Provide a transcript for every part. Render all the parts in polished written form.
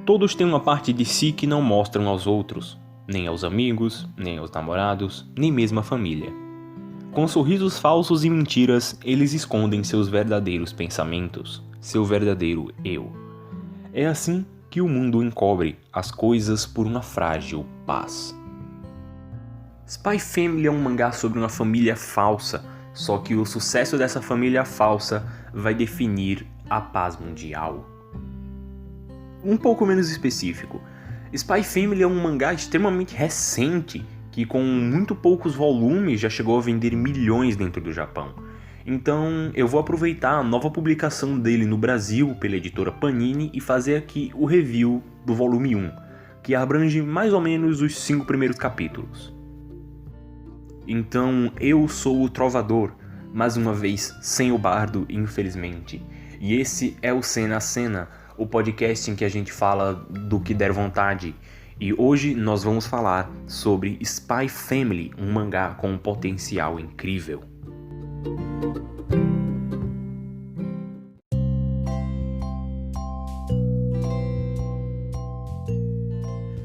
Todos têm uma parte de si que não mostram aos outros, nem aos amigos, nem aos namorados, nem mesmo à família. Com sorrisos falsos e mentiras, eles escondem seus verdadeiros pensamentos, seu verdadeiro eu. É assim que o mundo encobre as coisas por uma frágil paz. Spy Family é um mangá sobre uma família falsa, só que o sucesso dessa família falsa vai definir a paz mundial. Um pouco menos específico, Spy Family é um mangá extremamente recente, que com muito poucos volumes já chegou a vender milhões dentro do Japão. Então eu vou aproveitar a nova publicação dele no Brasil pela editora Panini e fazer aqui o review do volume 1, que abrange mais ou menos os 5 primeiros capítulos. Então eu sou o Trovador, mais uma vez sem o bardo, infelizmente, e esse é o Cena a Cena, o podcast em que a gente fala do que der vontade. E hoje nós vamos falar sobre Spy Family, um mangá com um potencial incrível.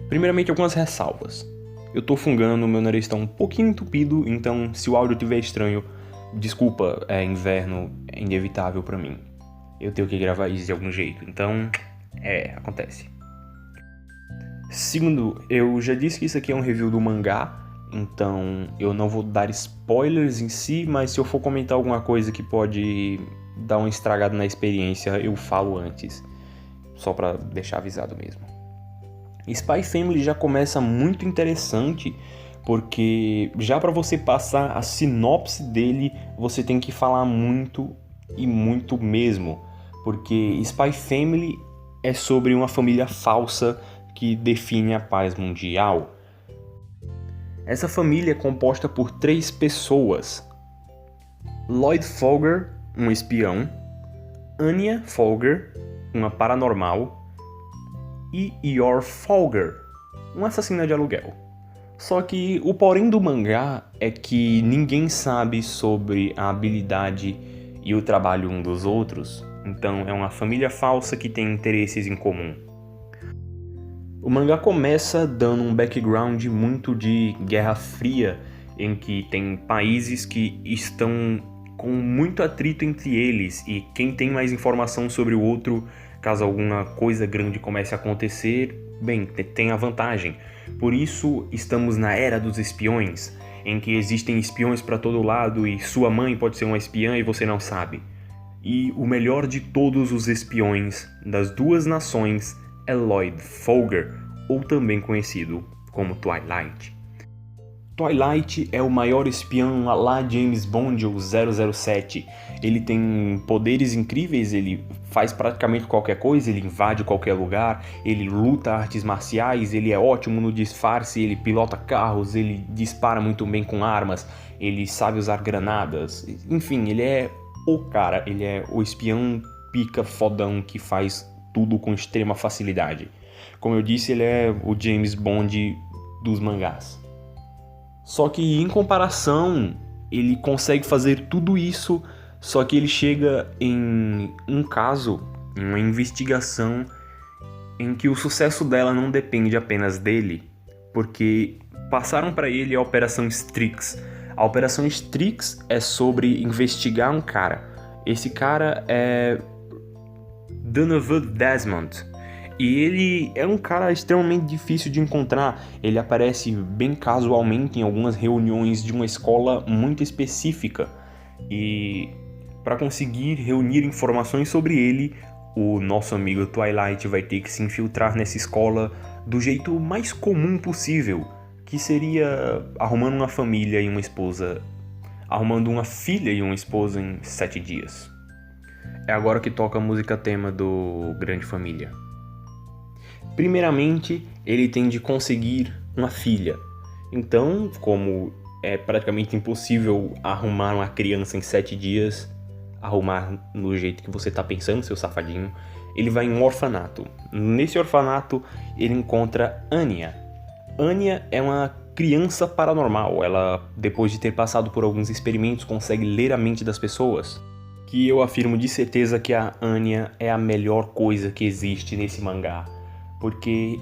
Primeiramente, algumas ressalvas. Eu tô fungando, meu nariz está um pouquinho entupido, então se o áudio estiver estranho, desculpa, é inverno, é inevitável pra mim. Eu tenho que gravar isso de algum jeito, então, acontece. Segundo, eu já disse que isso aqui é um review do mangá, então eu não vou dar spoilers em si, mas se eu for comentar alguma coisa que pode dar uma estragada na experiência, eu falo antes, só pra deixar avisado mesmo. Spy Family já começa muito interessante, porque já pra você passar a sinopse dele, você tem que falar muito e muito mesmo, porque Spy Family é sobre uma família falsa que define a paz mundial. Essa família é composta por 3 pessoas: Lloyd Folger, um espião, Anya Folger, uma paranormal, e Yor Folger, um assassino de aluguel. Só que o porém do mangá é que ninguém sabe sobre a habilidade e o trabalho um dos outros, então é uma família falsa que tem interesses em comum. O mangá começa dando um background muito de Guerra Fria, em que tem países que estão com muito atrito entre eles, e quem tem mais informação sobre o outro, caso alguma coisa grande comece a acontecer, bem, tem a vantagem. Por isso estamos na era dos espiões, em que existem espiões para todo lado e sua mãe pode ser uma espiã e você não sabe. E o melhor de todos os espiões das 2 nações é Lloyd Folger, ou também conhecido como Twilight. Twilight é o maior espião à la James Bond ou 007. Ele tem poderes incríveis, ele faz praticamente qualquer coisa, ele invade qualquer lugar, ele luta artes marciais, ele é ótimo no disfarce, ele pilota carros, ele dispara muito bem com armas, ele sabe usar granadas. Enfim, ele é o cara, ele é o espião pica fodão que faz tudo com extrema facilidade. Como eu disse, ele é o James Bond dos mangás. Só que em comparação, ele consegue fazer tudo isso, só que ele chega em um caso, em uma investigação, em que o sucesso dela não depende apenas dele, porque passaram para ele a Operação Strix. A Operação Strix é sobre investigar um cara. Esse cara é Donovan Desmond. E ele é um cara extremamente difícil de encontrar. Ele aparece bem casualmente em algumas reuniões de uma escola muito específica. E para conseguir reunir informações sobre ele, o nosso amigo Twilight vai ter que se infiltrar nessa escola do jeito mais comum possível, que seria arrumando uma família e uma esposa, arrumando uma filha e uma esposa em 7 dias. É agora que toca a música tema do Grande Família. Primeiramente, ele tem de conseguir uma filha. Então, como é praticamente impossível arrumar uma criança em 7 dias, arrumar no jeito que você tá pensando, seu safadinho, ele vai em um orfanato. Nesse orfanato, ele encontra Anya. Anya é uma criança paranormal. Ela, depois de ter passado por alguns experimentos, consegue ler a mente das pessoas. Que eu afirmo de certeza que a Anya é a melhor coisa que existe nesse mangá. porque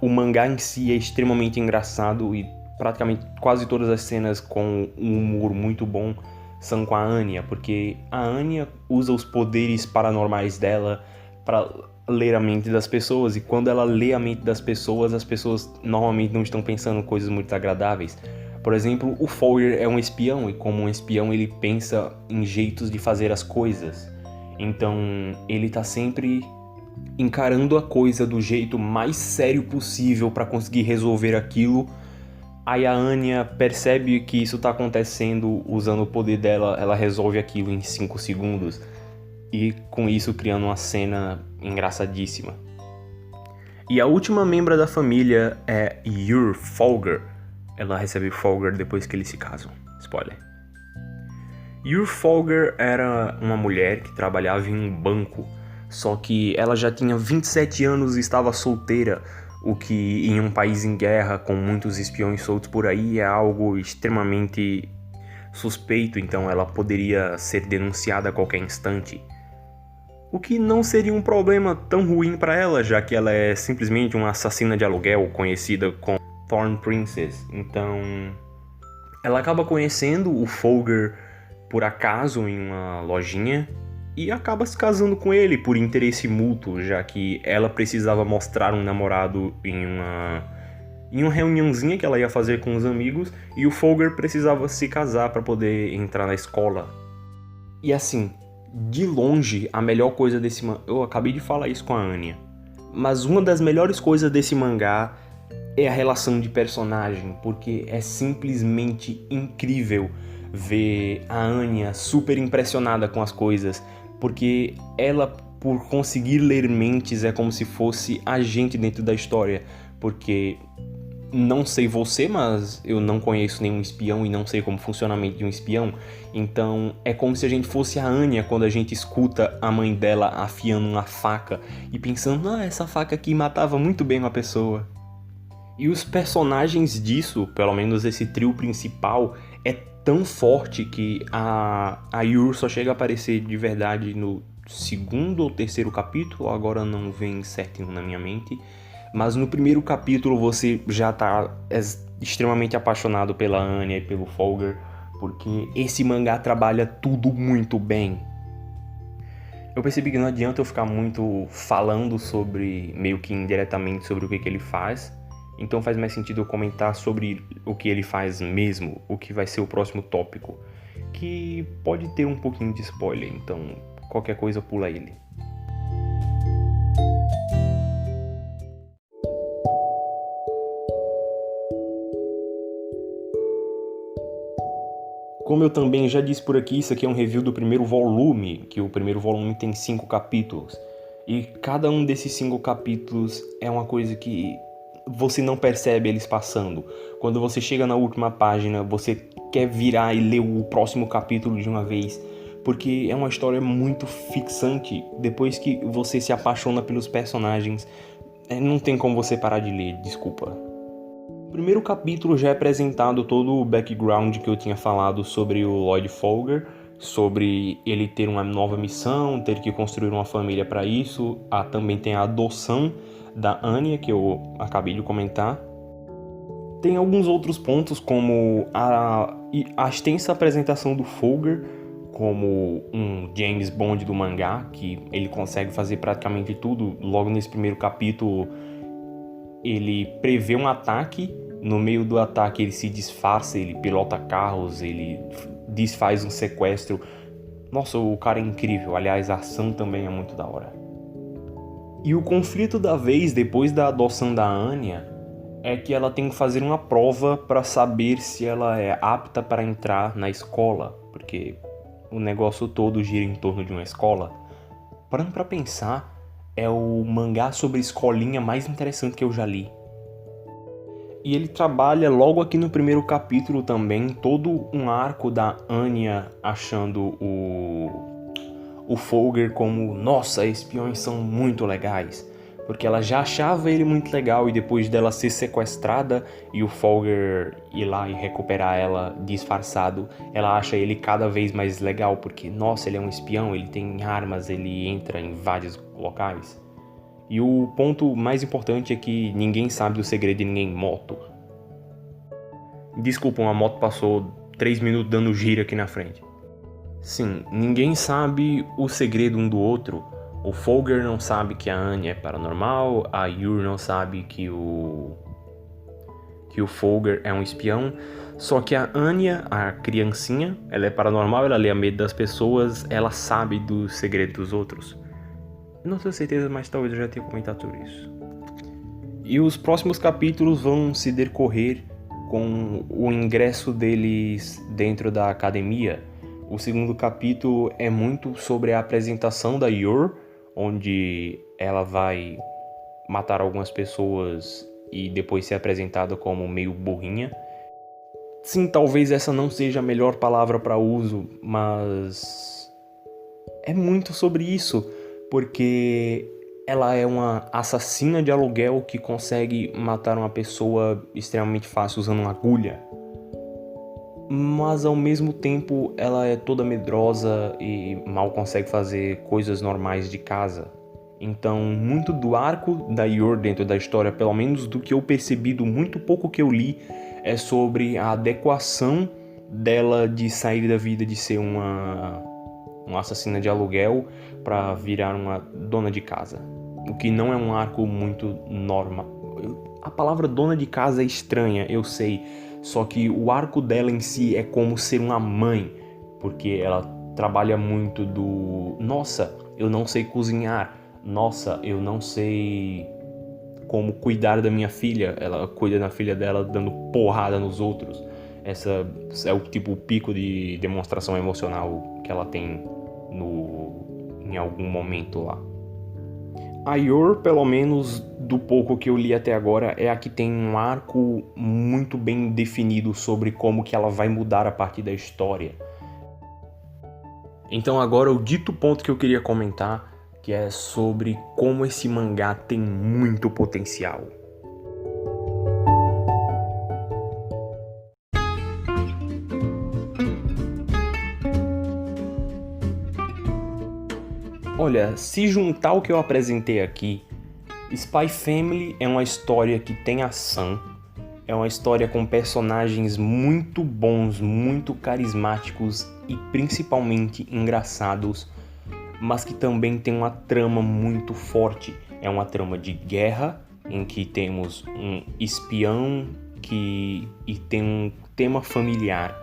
o mangá em si é extremamente engraçado e praticamente quase todas as cenas com um humor muito bom são com a Anya, porque a Anya usa os poderes paranormais dela para ler a mente das pessoas, e quando ela lê a mente das pessoas, as pessoas normalmente não estão pensando coisas muito agradáveis. Por exemplo, o Folger é um espião, e como um espião ele pensa em jeitos de fazer as coisas. Então ele tá sempre encarando a coisa do jeito mais sério possível para conseguir resolver aquilo. Aí a Anya percebe que isso tá acontecendo, usando o poder dela, ela resolve aquilo em 5 segundos. E com isso criando uma cena engraçadíssima. E a última membra da família é Yor Folger. Ela recebe Folger depois que eles se casam. Spoiler. Yor Folger era uma mulher que trabalhava em um banco, só que ela já tinha 27 anos e estava solteira, o que em um país em guerra com muitos espiões soltos por aí é algo extremamente suspeito, então ela poderia ser denunciada a qualquer instante. O que não seria um problema tão ruim para ela, já que ela é simplesmente uma assassina de aluguel conhecida como Thorn Princess. Então, ela acaba conhecendo o Folger por acaso em uma lojinha e acaba se casando com ele por interesse mútuo, já que ela precisava mostrar um namorado em uma reuniãozinha que ela ia fazer com os amigos, e o Folger precisava se casar para poder entrar na escola. E assim, de longe, a melhor coisa desse mangá... Eu acabei de falar isso com a Anya. Mas uma das melhores coisas desse mangá é a relação de personagem, porque é simplesmente incrível ver a Anya super impressionada com as coisas, porque ela, por conseguir ler mentes, é como se fosse a gente dentro da história, porque... Não sei você, mas eu não conheço nenhum espião e não sei como funciona a mente de um espião. Então é como se a gente fosse a Anya quando a gente escuta a mãe dela afiando uma faca e pensando, essa faca aqui matava muito bem uma pessoa. E os personagens disso, pelo menos esse trio principal, é tão forte que a Yor só chega a aparecer de verdade no 2º ou 3º capítulo, agora não vem certinho na minha mente. Mas no 1º capítulo você já tá extremamente apaixonado pela Anya e pelo Folger, porque esse mangá trabalha tudo muito bem. Eu percebi que não adianta eu ficar muito falando sobre, meio que indiretamente, sobre o que ele faz. Então faz mais sentido eu comentar sobre o que ele faz mesmo, o que vai ser o próximo tópico, que pode ter um pouquinho de spoiler, então qualquer coisa pula ele. Como eu também já disse por aqui, isso aqui é um review do primeiro volume, que o primeiro volume tem 5 capítulos. E cada um desses 5 capítulos é uma coisa que você não percebe eles passando. Quando você chega na última página, você quer virar e ler o próximo capítulo de uma vez, porque é uma história muito fixante. Depois que você se apaixona pelos personagens, não tem como você parar de ler, desculpa. No primeiro capítulo já é apresentado todo o background que eu tinha falado sobre o Lloyd Folger, sobre ele ter uma nova missão, ter que construir uma família para isso. Também tem a adoção da Anya, que eu acabei de comentar. Tem alguns outros pontos, como a extensa apresentação do Folger como um James Bond do mangá, que ele consegue fazer praticamente tudo. Logo nesse primeiro capítulo, ele prevê um ataque, no meio do ataque ele se disfarça, ele pilota carros, ele desfaz um sequestro. Nossa, o cara é incrível, aliás, a ação também é muito da hora. E o conflito da vez, depois da adoção da Anya, é que ela tem que fazer uma prova para saber se ela é apta para entrar na escola, porque o negócio todo gira em torno de uma escola. Parando pra pensar, é o mangá sobre escolinha mais interessante que eu já li. E ele trabalha logo aqui no primeiro capítulo também todo um arco da Anya achando o Folger como, nossa, espiões são muito legais. Porque ela já achava ele muito legal, e depois dela ser sequestrada e o Folger ir lá e recuperar ela disfarçado, ela acha ele cada vez mais legal, porque, nossa, ele é um espião, ele tem armas, ele entra em vários locais. E o ponto mais importante é que ninguém sabe do segredo de ninguém moto. Desculpa, uma moto passou 3 minutos dando giro aqui na frente. Sim, ninguém sabe o segredo um do outro. O Folger não sabe que a Anya é paranormal, a Yor não sabe que o Folger é um espião. Só que a Anya, a criancinha, ela é paranormal, ela lê a medo das pessoas, ela sabe do segredo dos outros. Não tenho certeza, mas talvez eu já tenha comentado sobre isso. E os próximos capítulos vão se decorrer com o ingresso deles dentro da academia. O segundo capítulo é muito sobre a apresentação da Yor, onde ela vai matar algumas pessoas e depois ser apresentada como meio burrinha. Sim, talvez essa não seja a melhor palavra para uso, mas é muito sobre isso, porque ela é uma assassina de aluguel que consegue matar uma pessoa extremamente fácil usando uma agulha. Mas ao mesmo tempo ela é toda medrosa e mal consegue fazer coisas normais de casa. Então, muito do arco da Yor dentro da história, pelo menos do que eu percebi do muito pouco que eu li, é sobre a adequação dela de sair da vida de ser uma assassina de aluguel para virar uma dona de casa. O que não é um arco muito normal. A palavra dona de casa é estranha, eu sei. Só que o arco dela em si é como ser uma mãe, porque ela trabalha muito do nossa, eu não sei cozinhar, nossa, eu não sei como cuidar da minha filha. Ela cuida da filha dela dando porrada nos outros. Essa é o tipo pico de demonstração emocional que ela tem em algum momento lá. A Yor, pelo menos do pouco que eu li até agora, é a que tem um arco muito bem definido sobre como que ela vai mudar a partir da história. Então agora o dito ponto que eu queria comentar, que é sobre como esse mangá tem muito potencial. Olha, se juntar o que eu apresentei aqui, Spy Family é uma história que tem ação, é uma história com personagens muito bons, muito carismáticos e principalmente engraçados, mas que também tem uma trama muito forte. É uma trama de guerra, em que temos um espião e tem um tema familiar.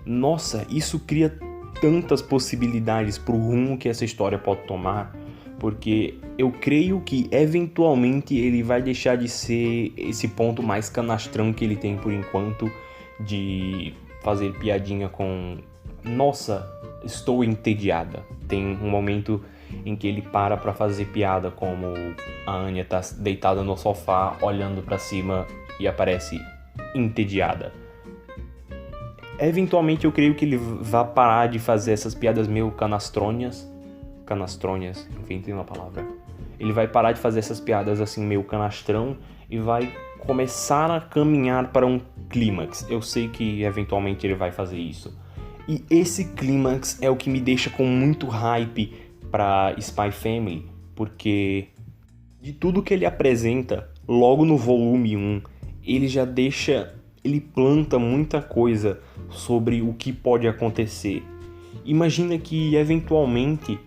Nossa, isso cria tantas possibilidades para o rumo que essa história pode tomar, porque eu creio que eventualmente ele vai deixar de ser esse ponto mais canastrão que ele tem por enquanto, de fazer piadinha com nossa, estou entediada. Tem um momento em que ele para fazer piada, como a Anya tá deitada no sofá olhando para cima e aparece entediada. Eventualmente eu creio que ele vai parar de fazer essas piadas meio canastronhas, inventei uma palavra. Ele vai parar de fazer essas piadas assim meio canastrão e vai começar a caminhar para um clímax. Eu sei que eventualmente ele vai fazer isso. E esse clímax é o que me deixa com muito hype para Spy Family, porque de tudo que ele apresenta logo no volume 1, ele planta muita coisa sobre o que pode acontecer. Imagina que eventualmente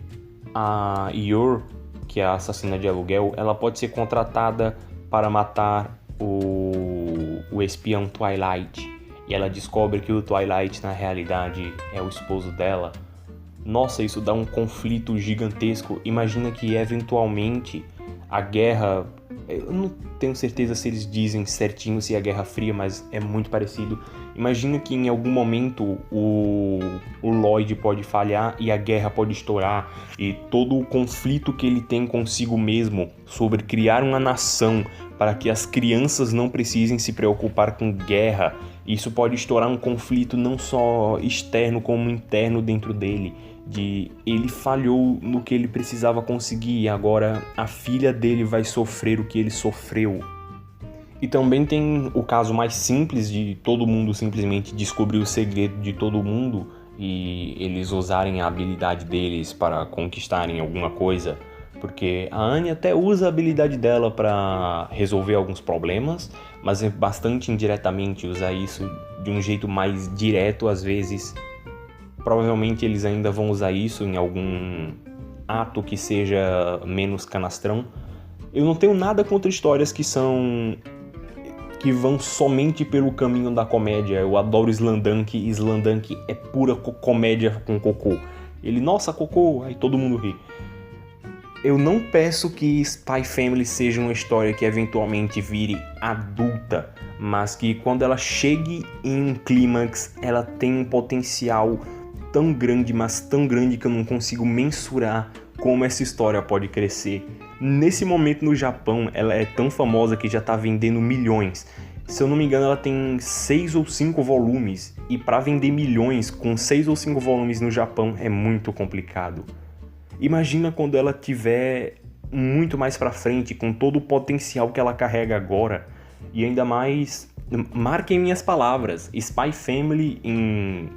a Yor, que é a assassina de aluguel, ela pode ser contratada para matar o espião Twilight, e ela descobre que o Twilight na realidade é o esposo dela. Nossa, isso dá um conflito gigantesco. Imagina que eventualmente a guerra, eu não tenho certeza se eles dizem certinho se é a Guerra Fria, mas é muito parecido. Imagina que em algum momento o Lloyd pode falhar e a guerra pode estourar, e todo o conflito que ele tem consigo mesmo sobre criar uma nação para que as crianças não precisem se preocupar com guerra. Isso pode estourar um conflito não só externo como interno dentro dele, de ele falhou no que ele precisava conseguir e agora a filha dele vai sofrer o que ele sofreu. E também tem o caso mais simples de todo mundo simplesmente descobrir o segredo de todo mundo e eles usarem a habilidade deles para conquistarem alguma coisa, Porque a Anne até usa a habilidade dela para resolver alguns problemas, mas é bastante indiretamente usar isso de um jeito mais direto às vezes. Provavelmente eles ainda vão usar isso em algum ato que seja menos canastrão. Eu não tenho nada contra histórias que vão somente pelo caminho da comédia. Eu adoro Slamdunk, e Slamdunk é pura comédia com cocô. Ele, nossa, cocô, aí todo mundo ri. Eu não peço que Spy Family seja uma história que eventualmente vire adulta, mas que quando ela chegue em um clímax, ela tem um potencial tão grande, mas tão grande que eu não consigo mensurar como essa história pode crescer. Nesse momento no Japão, ela é tão famosa que já tá vendendo milhões. Se eu não me engano, ela tem 6 ou 5 volumes, e para vender milhões com 6 ou 5 volumes no Japão é muito complicado. Imagina quando ela tiver muito mais pra frente, com todo o potencial que ela carrega agora. E ainda mais, marquem minhas palavras, Spy Family em...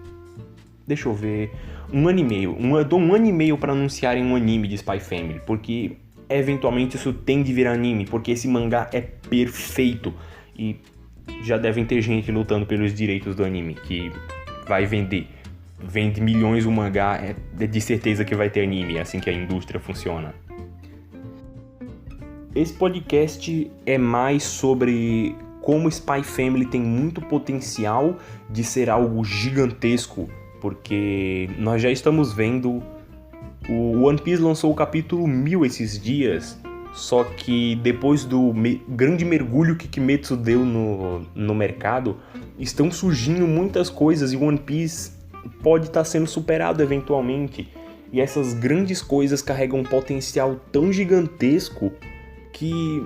deixa eu ver... um ano e meio. Eu dou um ano e meio pra anunciarem um anime de Spy Family, porque eventualmente isso tem de virar anime, porque esse mangá é perfeito. E já devem ter gente lutando pelos direitos do anime, que vai vender. Vende milhões o mangá, é de certeza que vai ter anime, é assim que a indústria funciona. Esse podcast é mais sobre como Spy Family tem muito potencial de ser algo gigantesco, porque nós já estamos vendo... O One Piece lançou o capítulo 1000 esses dias, só que depois do grande mergulho que Kimetsu deu no mercado, estão surgindo muitas coisas e o One Piece pode estar sendo superado eventualmente. E essas grandes coisas carregam um potencial tão gigantesco que...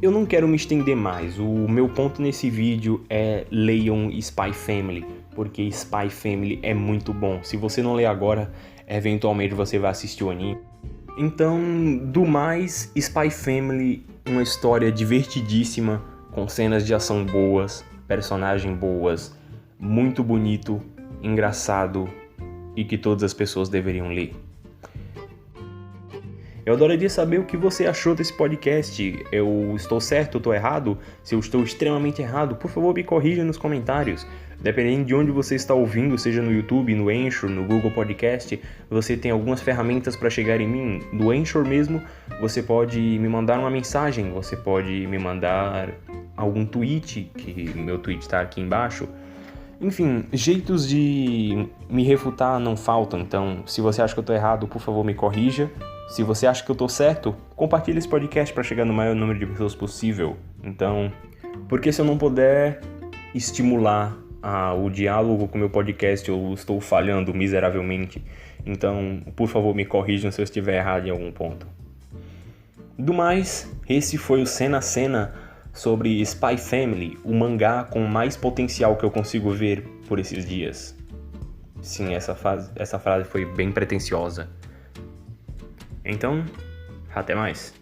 eu não quero me estender mais. O meu ponto nesse vídeo é leiam Spy Family, porque Spy Family é muito bom. Se você não ler agora, eventualmente você vai assistir o anime. Então, do mais, Spy Family, uma história divertidíssima, com cenas de ação boas, personagens boas, muito bonito, engraçado e que todas as pessoas deveriam ler. Eu adoraria saber o que você achou desse podcast. Eu estou certo ou estou errado? Se eu estou extremamente errado, por favor me corrija nos comentários. Dependendo de onde você está ouvindo, seja no YouTube, no Anchor, no Google Podcast, você tem algumas ferramentas para chegar em mim. No Anchor mesmo, você pode me mandar uma mensagem, você pode me mandar algum tweet, que meu tweet está aqui embaixo. Enfim, jeitos de me refutar não faltam, então se você acha que eu estou errado, por favor me corrija. Se você acha que eu estou certo, compartilhe esse podcast para chegar no maior número de pessoas possível. Então, porque se eu não puder estimular o diálogo com o meu podcast, eu estou falhando miseravelmente. Então, por favor, me corrijam se eu estiver errado em algum ponto. Do mais, esse foi o Cena a Cena sobre Spy Family, o mangá com mais potencial que eu consigo ver por esses dias. Sim, essa frase foi bem pretensiosa. Então, até mais.